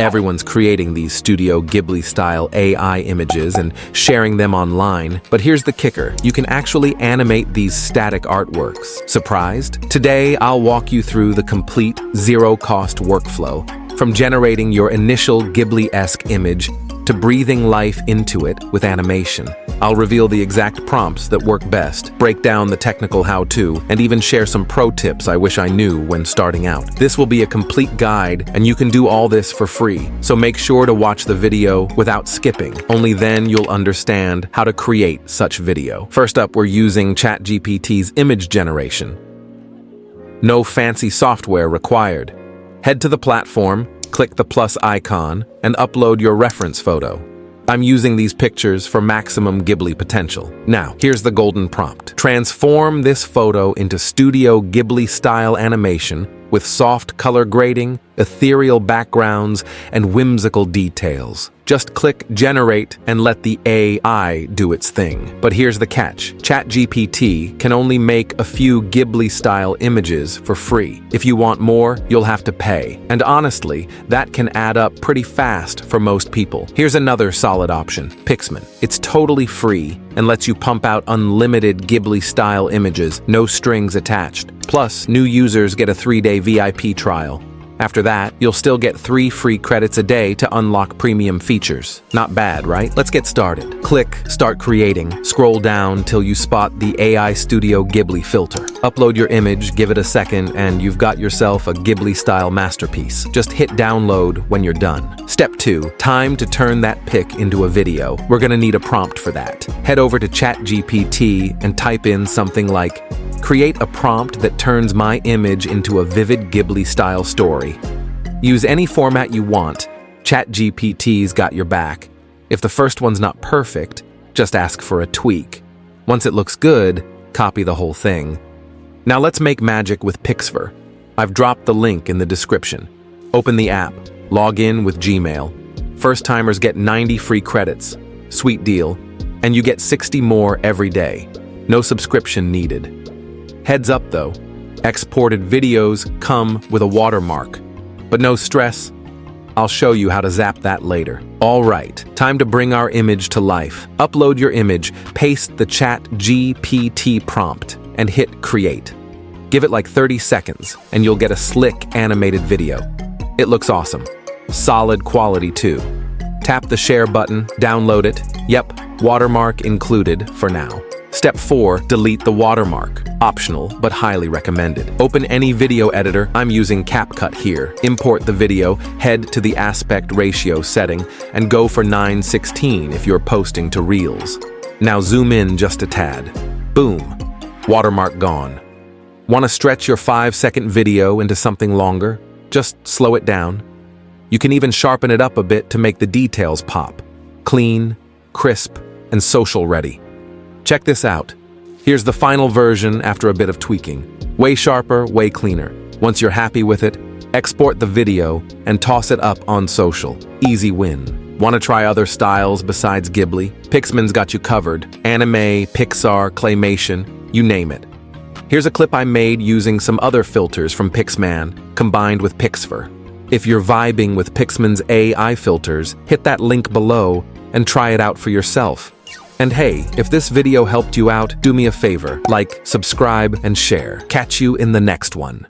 Everyone's creating these Studio Ghibli-style AI images and sharing them online. But here's the kicker. You can actually animate these static artworks. Surprised? Today, I'll walk you through the complete zero-cost workflow, from generating your initial Ghibli-esque image to breathing life into it with animation. I'll reveal the exact prompts that work best, break down the technical how-to, and even share some pro tips I wish I knew when starting out. This will be a complete guide, and you can do all this for free. So make sure to watch the video without skipping. Only then you'll understand how to create such video. First up, we're using ChatGPT's image generation. No fancy software required. Head to the platform, click the plus icon, and upload your reference photo. I'm using these pictures for maximum Ghibli potential. Now, here's the golden prompt. Transform this photo into Studio Ghibli-style animation with soft color grading, ethereal backgrounds, and whimsical details. Just click Generate and let the AI do its thing. But here's the catch. ChatGPT can only make a few Ghibli-style images for free. If you want more, you'll have to pay. And honestly, that can add up pretty fast for most people. Here's another solid option, Picsman. It's totally free and lets you pump out unlimited Ghibli-style images, no strings attached. Plus, new users get a 3-day VIP trial. After that, you'll still get 3 free credits a day to unlock premium features. Not bad, right? Let's get started. Click Start Creating. Scroll down till you spot the AI Studio Ghibli filter. Upload your image, give it a second, and you've got yourself a Ghibli-style masterpiece. Just hit download when you're done. Step 2. Time to turn that pic into a video. We're gonna need a prompt for that. Head over to ChatGPT and type in something like, "Create a prompt that turns my image into a vivid Ghibli-style story." Use any format you want. ChatGPT's got your back. If the first one's not perfect, just ask for a tweak. Once it looks good, copy the whole thing. Now let's make magic with Pixverse. I've dropped the link in the description. Open the app, log in with Gmail. First-timers get 90 free credits. Sweet deal. And you get 60 more every day. No subscription needed. Heads up though, exported videos come with a watermark. But no stress, I'll show you how to zap that later. All right, time to bring our image to life. Upload your image, paste the ChatGPT prompt, and hit Create. Give it like 30 seconds, and you'll get a slick animated video. It looks awesome. Solid quality too. Tap the share button, download it. Yep, watermark included for now. Step 4, delete the watermark. Optional, but highly recommended. Open any video editor. I'm using Capcut here. Import the video, head to the aspect ratio setting, and go for 9:16 if you're posting to Reels. Now zoom in just a tad. Boom. Watermark gone. Want to stretch your 5-second video into something longer? Just slow it down. You can even sharpen it up a bit to make the details pop. Clean, crisp, and social ready. Check this out. Here's the final version after a bit of tweaking. Way sharper, way cleaner. Once you're happy with it, export the video and toss it up on social. Easy win. Want to try other styles besides Ghibli? Picsman's got you covered. Anime, Pixar, claymation, you name it. Here's a clip I made using some other filters from Picsman, combined with Pixverse. If you're vibing with Picsman's AI filters, hit that link below and try it out for yourself. And hey, if this video helped you out, do me a favor, like, subscribe, and share. Catch you in the next one.